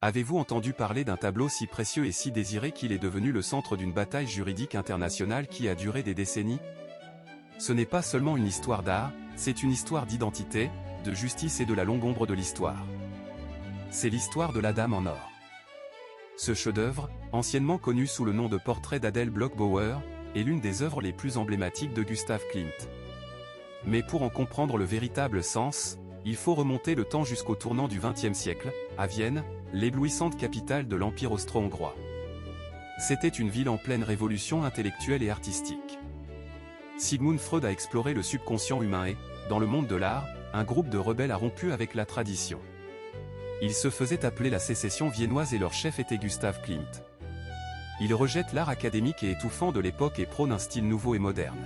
Avez-vous entendu parler d'un tableau si précieux et si désiré qu'il est devenu le centre d'une bataille juridique internationale qui a duré des décennies? Ce n'est pas seulement une histoire d'art, c'est une histoire d'identité, de justice et de la longue ombre de l'histoire. C'est l'histoire de la Dame en or. Ce chef-d'œuvre, anciennement connu sous le nom de Portrait d'Adele Bloch-Bauer, est l'une des œuvres les plus emblématiques de Gustav Klimt. Mais pour en comprendre le véritable sens, il faut remonter le temps jusqu'au tournant du XXe siècle, à Vienne, l'éblouissante capitale de l'Empire austro-hongrois. C'était une ville en pleine révolution intellectuelle et artistique. Sigmund Freud a exploré le subconscient humain et, dans le monde de l'art, un groupe de rebelles a rompu avec la tradition. Ils se faisaient appeler la sécession viennoise et leur chef était Gustav Klimt. Il rejette l'art académique et étouffant de l'époque et prône un style nouveau et moderne.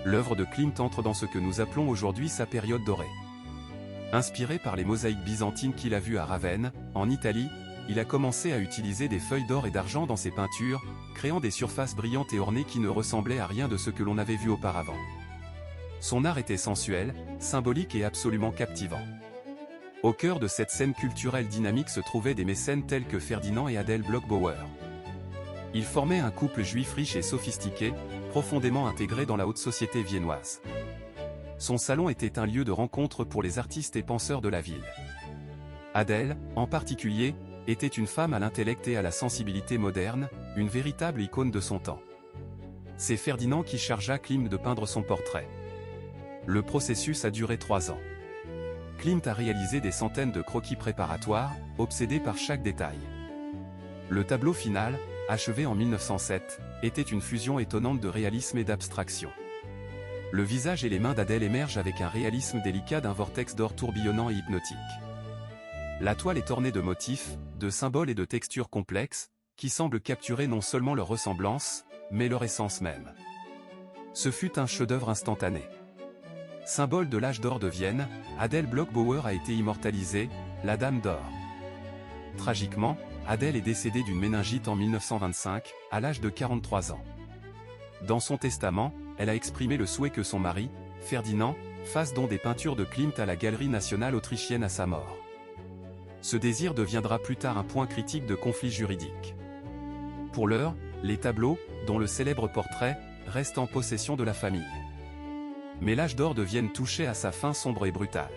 L'œuvre de Klimt entre dans ce que nous appelons aujourd'hui sa période dorée. Inspiré par les mosaïques byzantines qu'il a vues à Ravenne, en Italie, il a commencé à utiliser des feuilles d'or et d'argent dans ses peintures, créant des surfaces brillantes et ornées qui ne ressemblaient à rien de ce que l'on avait vu auparavant. Son art était sensuel, symbolique et absolument captivant. Au cœur de cette scène culturelle dynamique se trouvaient des mécènes tels que Ferdinand et Adele Bloch-Bauer. Ils formaient un couple juif riche et sophistiqué, profondément intégré dans la haute société viennoise. Son salon était un lieu de rencontre pour les artistes et penseurs de la ville. Adele, en particulier, était une femme à l'intellect et à la sensibilité moderne, une véritable icône de son temps. C'est Ferdinand qui chargea Klimt de peindre son portrait. Le processus a duré 3 ans. Klimt a réalisé des centaines de croquis préparatoires, obsédé par chaque détail. Le tableau final, achevé en 1907, était une fusion étonnante de réalisme et d'abstraction. Le visage et les mains d'Adele émergent avec un réalisme délicat d'un vortex d'or tourbillonnant et hypnotique. La toile est ornée de motifs, de symboles et de textures complexes, qui semblent capturer non seulement leur ressemblance, mais leur essence même. Ce fut un chef-d'œuvre instantané. Symbole de l'âge d'or de Vienne, Adele Bloch-Bauer a été immortalisée, la Dame d'or. Tragiquement, Adele est décédée d'une méningite en 1925, à l'âge de 43 ans. Dans son testament, elle a exprimé le souhait que son mari, Ferdinand, fasse don des peintures de Klimt à la Galerie nationale autrichienne à sa mort. Ce désir deviendra plus tard un point critique de conflit juridique. Pour l'heure, les tableaux, dont le célèbre portrait, restent en possession de la famille. Mais l'âge d'or de Vienne touchait à sa fin sombre et brutale.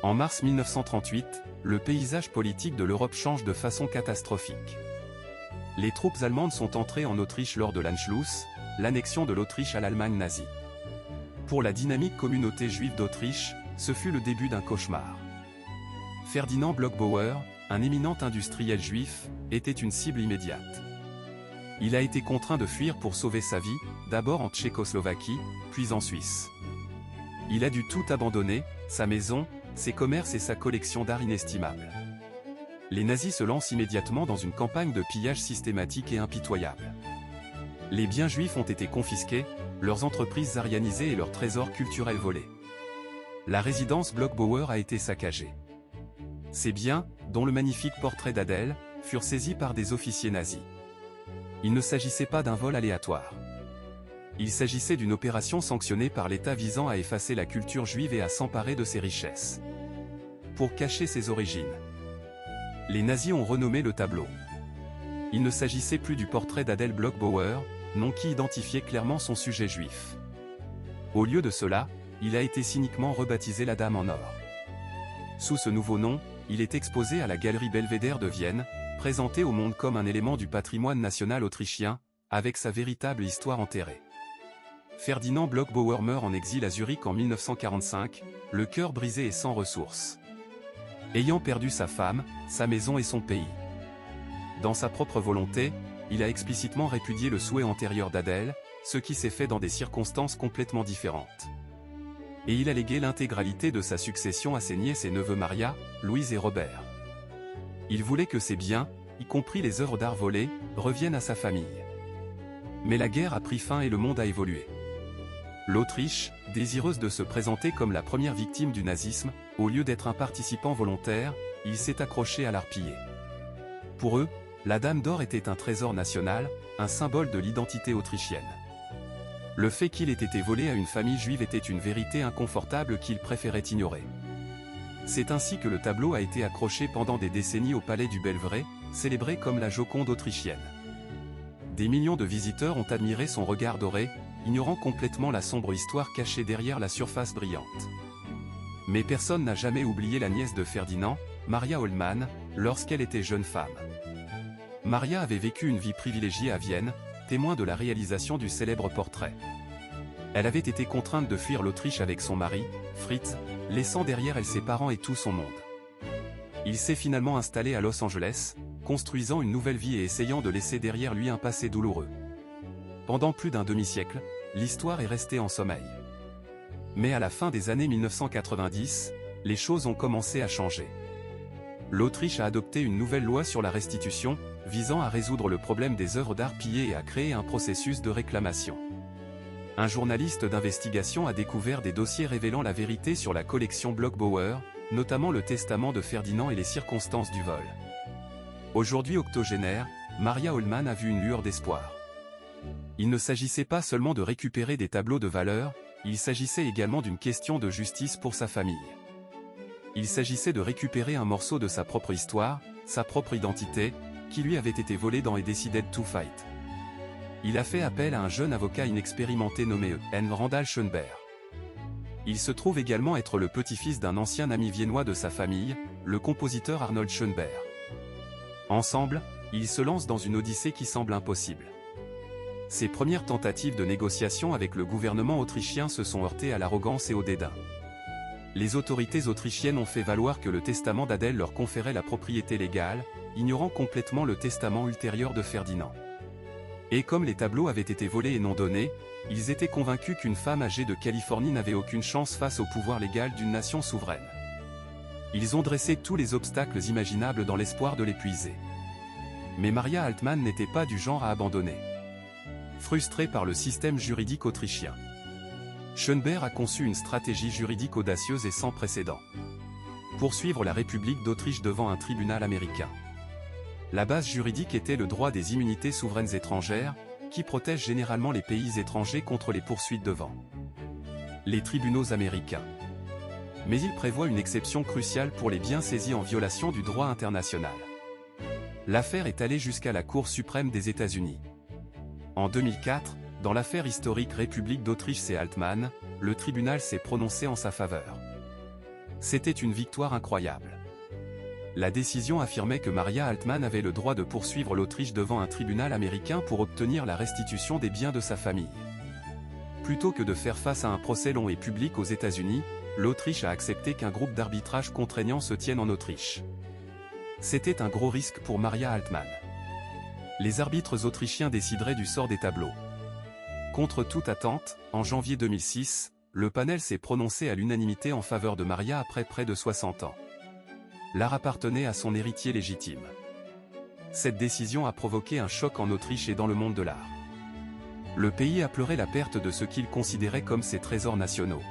En mars 1938, le paysage politique de l'Europe change de façon catastrophique. Les troupes allemandes sont entrées en Autriche lors de l'Anschluss, l'annexion de l'Autriche à l'Allemagne nazie. Pour la dynamique communauté juive d'Autriche, ce fut le début d'un cauchemar. Ferdinand Bloch-Bauer, un éminent industriel juif, était une cible immédiate. Il a été contraint de fuir pour sauver sa vie, d'abord en Tchécoslovaquie, puis en Suisse. Il a dû tout abandonner, sa maison, ses commerces et sa collection d'art inestimable. Les nazis se lancent immédiatement dans une campagne de pillage systématique et impitoyable. Les biens juifs ont été confisqués, leurs entreprises arianisées et leurs trésors culturels volés. La résidence Bloch-Bauer a été saccagée. Ces biens, dont le magnifique portrait d'Adele, furent saisis par des officiers nazis. Il ne s'agissait pas d'un vol aléatoire. Il s'agissait d'une opération sanctionnée par l'État visant à effacer la culture juive et à s'emparer de ses richesses. Pour cacher ses origines, les nazis ont renommé le tableau. Il ne s'agissait plus du portrait d'Adele Bloch-Bauer, nom qui identifiait clairement son sujet juif. Au lieu de cela, il a été cyniquement rebaptisé la Dame en or. Sous ce nouveau nom, il est exposé à la Galerie Belvédère de Vienne, présenté au monde comme un élément du patrimoine national autrichien, avec sa véritable histoire enterrée. Ferdinand Bloch-Bauer meurt en exil à Zurich en 1945, le cœur brisé et sans ressources. Ayant perdu sa femme, sa maison et son pays. Dans sa propre volonté, il a explicitement répudié le souhait antérieur d'Adele, ce qui s'est fait dans des circonstances complètement différentes. Et il a légué l'intégralité de sa succession à ses nièces et neveux Maria, Louise et Robert. Il voulait que ses biens, y compris les œuvres d'art volées, reviennent à sa famille. Mais la guerre a pris fin et le monde a évolué. L'Autriche, désireuse de se présenter comme la première victime du nazisme, au lieu d'être un participant volontaire, il s'est accroché à l'arpiller. Pour eux, la Dame d'or était un trésor national, un symbole de l'identité autrichienne. Le fait qu'il ait été volé à une famille juive était une vérité inconfortable qu'ils préféraient ignorer. C'est ainsi que le tableau a été accroché pendant des décennies au palais du Belvedere, célébré comme la Joconde autrichienne. Des millions de visiteurs ont admiré son regard doré, ignorant complètement la sombre histoire cachée derrière la surface brillante. Mais personne n'a jamais oublié la nièce de Ferdinand, Maria Oldmann, lorsqu'elle était jeune femme. Maria avait vécu une vie privilégiée à Vienne, témoin de la réalisation du célèbre portrait. Elle avait été contrainte de fuir l'Autriche avec son mari, Fritz, laissant derrière elle ses parents et tout son monde. Il s'est finalement installé à Los Angeles, construisant une nouvelle vie et essayant de laisser derrière lui un passé douloureux. Pendant plus d'un demi-siècle, l'histoire est restée en sommeil. Mais à la fin des années 1990, les choses ont commencé à changer. L'Autriche a adopté une nouvelle loi sur la restitution, visant à résoudre le problème des œuvres d'art pillées et à créer un processus de réclamation. Un journaliste d'investigation a découvert des dossiers révélant la vérité sur la collection Bloch-Bauer, notamment le testament de Ferdinand et les circonstances du vol. Aujourd'hui octogénaire, Maria Oldmann a vu une lueur d'espoir. Il ne s'agissait pas seulement de récupérer des tableaux de valeur, il s'agissait également d'une question de justice pour sa famille. Il s'agissait de récupérer un morceau de sa propre histoire, sa propre identité, qui lui avait été volée dans A Decided to Fight. Il a fait appel à un jeune avocat inexpérimenté nommé N. Randall Schoenberg. Il se trouve également être le petit-fils d'un ancien ami viennois de sa famille, le compositeur Arnold Schoenberg. Ensemble, ils se lancent dans une odyssée qui semble impossible. Ses premières tentatives de négociation avec le gouvernement autrichien se sont heurtées à l'arrogance et au dédain. Les autorités autrichiennes ont fait valoir que le testament d'Adèle leur conférait la propriété légale, ignorant complètement le testament ultérieur de Ferdinand. Et comme les tableaux avaient été volés et non donnés, ils étaient convaincus qu'une femme âgée de Californie n'avait aucune chance face au pouvoir légal d'une nation souveraine. Ils ont dressé tous les obstacles imaginables dans l'espoir de l'épuiser. Mais Maria Altmann n'était pas du genre à abandonner. Frustrée par le système juridique autrichien, Schoenberg a conçu une stratégie juridique audacieuse et sans précédent. Poursuivre la République d'Autriche devant un tribunal américain. La base juridique était le droit des immunités souveraines étrangères, qui protège généralement les pays étrangers contre les poursuites devant les tribunaux américains. Mais il prévoit une exception cruciale pour les biens saisis en violation du droit international. L'affaire est allée jusqu'à la Cour suprême des États-Unis. En 2004, dans l'affaire historique République d'Autriche et Altmann, le tribunal s'est prononcé en sa faveur. C'était une victoire incroyable. La décision affirmait que Maria Altmann avait le droit de poursuivre l'Autriche devant un tribunal américain pour obtenir la restitution des biens de sa famille. Plutôt que de faire face à un procès long et public aux États-Unis, l'Autriche a accepté qu'un groupe d'arbitrage contraignant se tienne en Autriche. C'était un gros risque pour Maria Altmann. Les arbitres autrichiens décideraient du sort des tableaux. Contre toute attente, en janvier 2006, le panel s'est prononcé à l'unanimité en faveur de Maria après près de 60 ans. L'art appartenait à son héritier légitime. Cette décision a provoqué un choc en Autriche et dans le monde de l'art. Le pays a pleuré la perte de ce qu'il considérait comme ses trésors nationaux.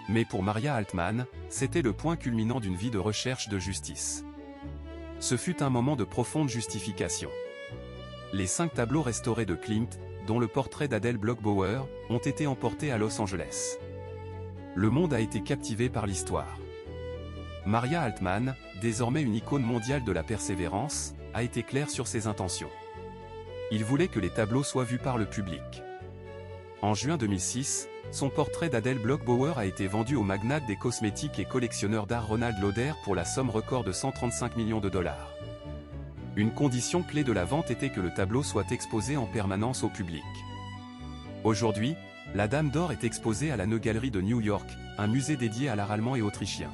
Mais pour Maria Altmann, c'était le point culminant d'une vie de recherche de justice. Ce fut un moment de profonde justification. Les 5 tableaux restaurés de Klimt, dont le portrait d'Adèle Bloch-Bauer, ont été emportés à Los Angeles. Le monde a été captivé par l'histoire. Maria Altmann, désormais une icône mondiale de la persévérance, a été claire sur ses intentions. Il voulait que les tableaux soient vus par le public. En juin 2006, son portrait d'Adèle Bloch-Bauer a été vendu au magnate des cosmétiques et collectionneur d'art Ronald Lauder pour la somme record de 135 millions de dollars. Une condition clé de la vente était que le tableau soit exposé en permanence au public. Aujourd'hui, la Dame d'Or est exposée à la Neue Galerie de New York, un musée dédié à l'art allemand et autrichien.